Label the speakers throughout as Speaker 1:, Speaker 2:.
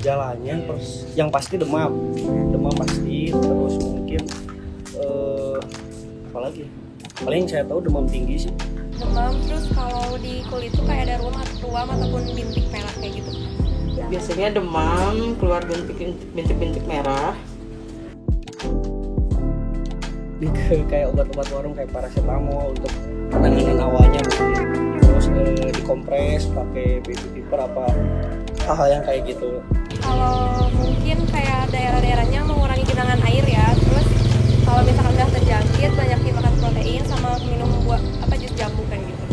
Speaker 1: gejalanya yang pasti demam pasti, terus mungkin apalagi paling saya tahu demam tinggi sih.
Speaker 2: Demam, terus kalau di kulit tuh kayak ada ruam ataupun bintik merah kayak gitu.
Speaker 3: Biasanya demam, keluar bintik-bintik merah.
Speaker 1: Kayak obat-obat warung kayak paracetamol untuk penanganan awalnya mungkin, terus dikompres pakai baby fever apa hal yang kayak gitu.
Speaker 2: Kalau mungkin kayak daerah-daerahnya mengurangi genangan air ya, terus kalau misalkan udah terjangkit banyakin makan protein sama minum jus jambu kayak gitu.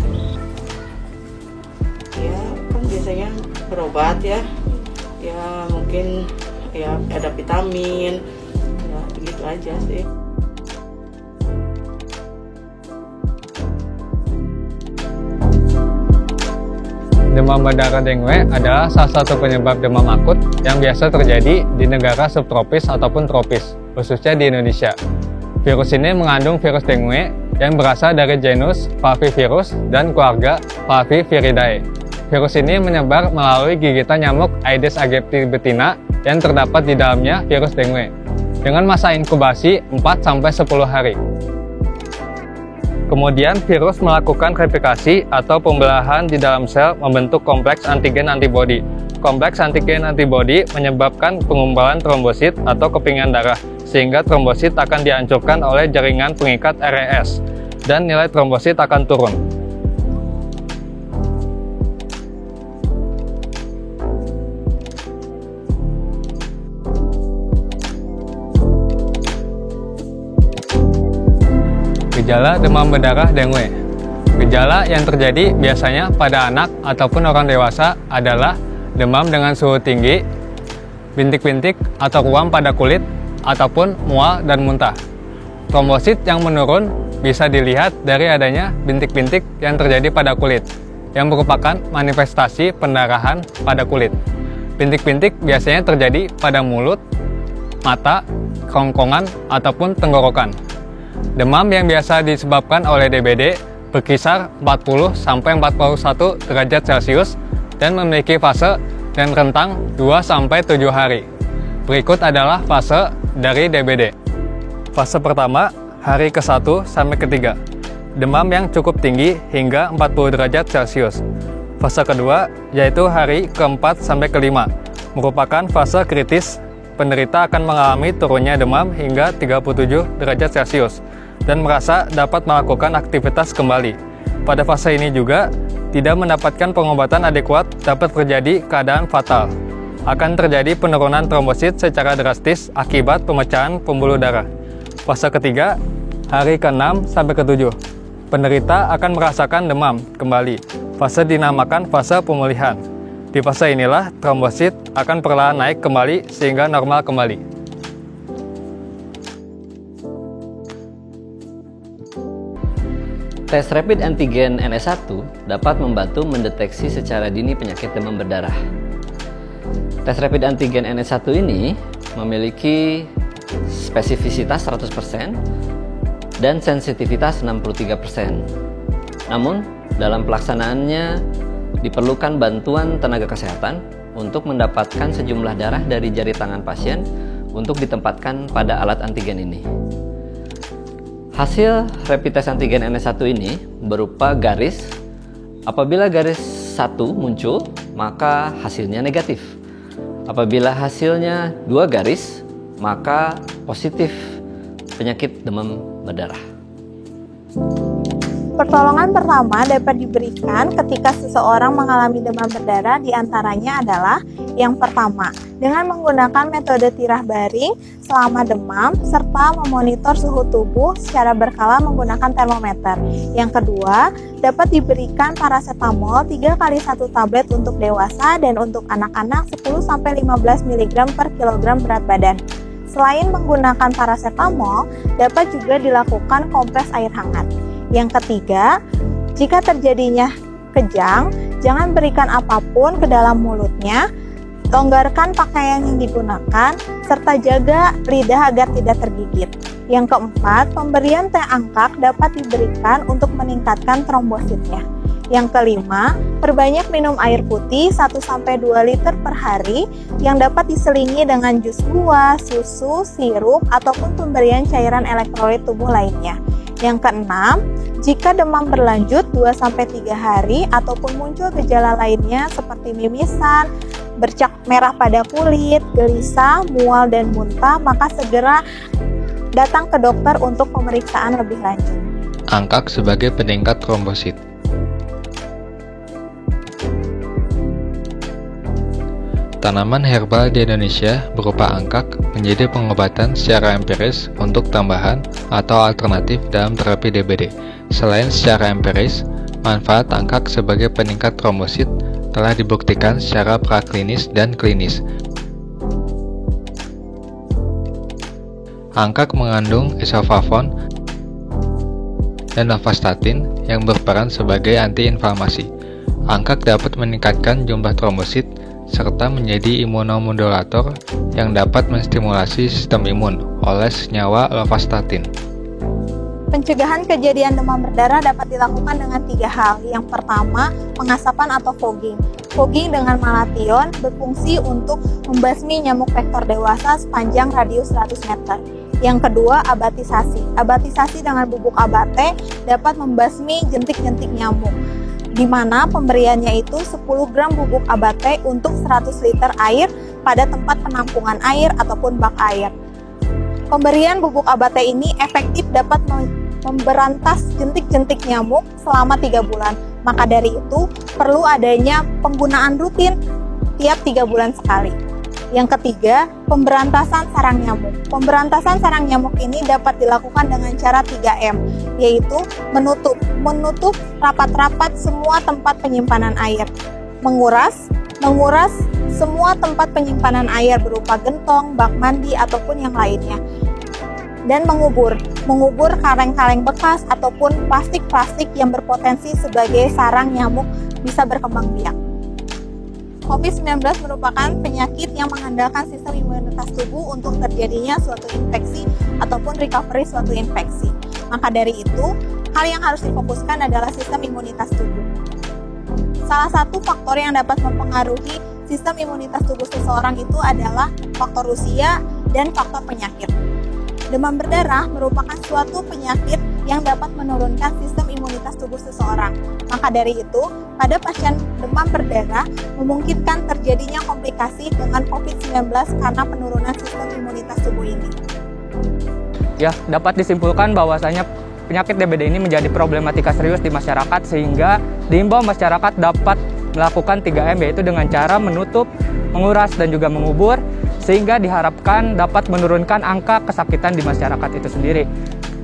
Speaker 3: Ya kan biasanya berobat ya mungkin ya ada vitamin ya begitu aja sih.
Speaker 4: Demam berdarah dengue adalah salah satu penyebab demam akut yang biasa terjadi di negara subtropis ataupun tropis, khususnya di Indonesia. Virus ini mengandung virus dengue yang berasal dari genus Parvivirus dan keluarga Parviviridae. Virus ini menyebar melalui gigitan nyamuk Aedes aegypti betina yang terdapat di dalamnya virus dengue, dengan masa inkubasi 4-10 hari. Kemudian virus melakukan replikasi atau pembelahan di dalam sel membentuk kompleks antigen antibodi. Kompleks antigen antibodi menyebabkan pengumpulan trombosit atau kepingan darah, sehingga trombosit akan dihancurkan oleh jaringan pengikat RES, dan nilai trombosit akan turun. Gejala demam berdarah dengue. Gejala yang terjadi biasanya pada anak ataupun orang dewasa adalah demam dengan suhu tinggi, bintik-bintik atau ruam pada kulit, ataupun mual dan muntah. Trombosit yang menurun bisa dilihat dari adanya bintik-bintik yang terjadi pada kulit, yang merupakan manifestasi pendarahan pada kulit. Bintik-bintik biasanya terjadi pada mulut, mata, kerongkongan, ataupun tenggorokan. Demam yang biasa disebabkan oleh DBD berkisar 40-41 derajat Celcius dan memiliki fase dan rentang 2-7 hari. Berikut adalah fase dari DBD. Fase pertama, hari ke-1 sampai ke-3. Demam yang cukup tinggi hingga 40 derajat Celcius. Fase kedua, yaitu hari ke-4 sampai ke-5, merupakan fase kritis. Penderita akan mengalami turunnya demam hingga 37 derajat Celcius dan merasa dapat melakukan aktivitas kembali. Pada fase ini juga, tidak mendapatkan pengobatan adekuat dapat terjadi keadaan fatal. Akan terjadi penurunan trombosit secara drastis akibat pemecahan pembuluh darah. Fase ketiga, hari ke-6 sampai ke-7. Penderita akan merasakan demam kembali. Fase dinamakan fase pemulihan. Di fase inilah trombosit akan perlahan naik kembali sehingga normal kembali.
Speaker 5: Tes rapid antigen NS1 dapat membantu mendeteksi secara dini penyakit demam berdarah. Tes rapid antigen NS1 ini memiliki spesifisitas 100% dan sensitivitas 63%. Namun, dalam pelaksanaannya diperlukan bantuan tenaga kesehatan untuk mendapatkan sejumlah darah dari jari tangan pasien untuk ditempatkan pada alat antigen ini. Hasil rapid test antigen NS1 ini berupa garis. Apabila garis 1 muncul, maka hasilnya negatif. Apabila hasilnya 2 garis, maka positif penyakit demam berdarah.
Speaker 6: Pertolongan pertama dapat diberikan ketika seseorang mengalami demam berdarah, diantaranya adalah yang pertama, dengan menggunakan metode tirah baring selama demam, serta memonitor suhu tubuh secara berkala menggunakan termometer. Yang kedua, dapat diberikan paracetamol 3 kali 1 tablet untuk dewasa dan untuk anak-anak 10-15 mg per kilogram berat badan. Selain menggunakan paracetamol, dapat juga dilakukan kompres air hangat. Yang ketiga, jika terjadinya kejang, jangan berikan apapun ke dalam mulutnya, longgarkan pakaian yang digunakan, serta jaga lidah agar tidak tergigit. Yang keempat, pemberian teh angkak dapat diberikan untuk meningkatkan trombositnya. Yang kelima, perbanyak minum air putih 1-2 liter per hari yang dapat diselingi dengan jus buah, susu, sirup, ataupun pemberian cairan elektrolit tubuh lainnya. Yang keenam, jika demam berlanjut 2-3 hari ataupun muncul gejala lainnya seperti mimisan, bercak merah pada kulit, gelisah, mual, dan muntah, maka segera datang ke dokter untuk pemeriksaan lebih lanjut.
Speaker 4: Angkak sebagai peningkat trombosit. Tanaman herbal di Indonesia berupa angkak menjadi pengobatan secara empiris untuk tambahan atau alternatif dalam terapi DBD. Selain secara empiris, manfaat angkak sebagai peningkat trombosit telah dibuktikan secara praklinis dan klinis. Angkak mengandung isoflavon dan vastatin yang berperan sebagai antiinflamasi. Angkak dapat meningkatkan jumlah trombosit serta menjadi imunomodulator yang dapat menstimulasi sistem imun oleh senyawa vastatin.
Speaker 6: Pencegahan kejadian demam berdarah dapat dilakukan dengan 3 hal. Yang pertama, pengasapan atau fogging. Fogging dengan malation berfungsi untuk membasmi nyamuk vektor dewasa sepanjang radius 100 meter. Yang kedua, abatisasi. Abatisasi dengan bubuk abate dapat membasmi jentik-jentik nyamuk, di mana pemberiannya itu 10 gram bubuk abate untuk 100 liter air pada tempat penampungan air ataupun bak air. Pemberian bubuk abate ini efektif dapat memberantas jentik-jentik nyamuk selama 3 bulan. Maka dari itu, perlu adanya penggunaan rutin tiap 3 bulan sekali. Yang ketiga, pemberantasan sarang nyamuk. Pemberantasan sarang nyamuk ini dapat dilakukan dengan cara 3M, yaitu menutup rapat-rapat semua tempat penyimpanan air, menguras semua tempat penyimpanan air berupa gentong, bak mandi, ataupun yang lainnya, dan mengubur kaleng-kaleng bekas ataupun plastik-plastik yang berpotensi sebagai sarang nyamuk bisa berkembang biak. COVID-19 merupakan penyakit yang mengandalkan sistem imunitas tubuh untuk terjadinya suatu infeksi ataupun recovery suatu infeksi. Maka dari itu, hal yang harus difokuskan adalah sistem imunitas tubuh. Salah satu faktor yang dapat mempengaruhi sistem imunitas tubuh seseorang itu adalah faktor usia dan faktor penyakit. Demam berdarah merupakan suatu penyakit yang dapat menurunkan sistem imunitas tubuh seseorang. Maka dari itu, pada pasien demam berdarah memungkinkan terjadinya komplikasi dengan COVID-19 karena penurunan sistem imunitas tubuh ini.
Speaker 7: Ya, dapat disimpulkan bahwasanya penyakit DBD ini menjadi problematika serius di masyarakat, sehingga diimbau masyarakat dapat melakukan 3M, yaitu dengan cara menutup, menguras, dan juga mengubur, sehingga diharapkan dapat menurunkan angka kesakitan di masyarakat itu sendiri.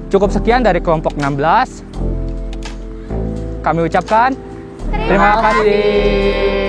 Speaker 7: Cukup sekian dari kelompok 16. Kami ucapkan terima kasih.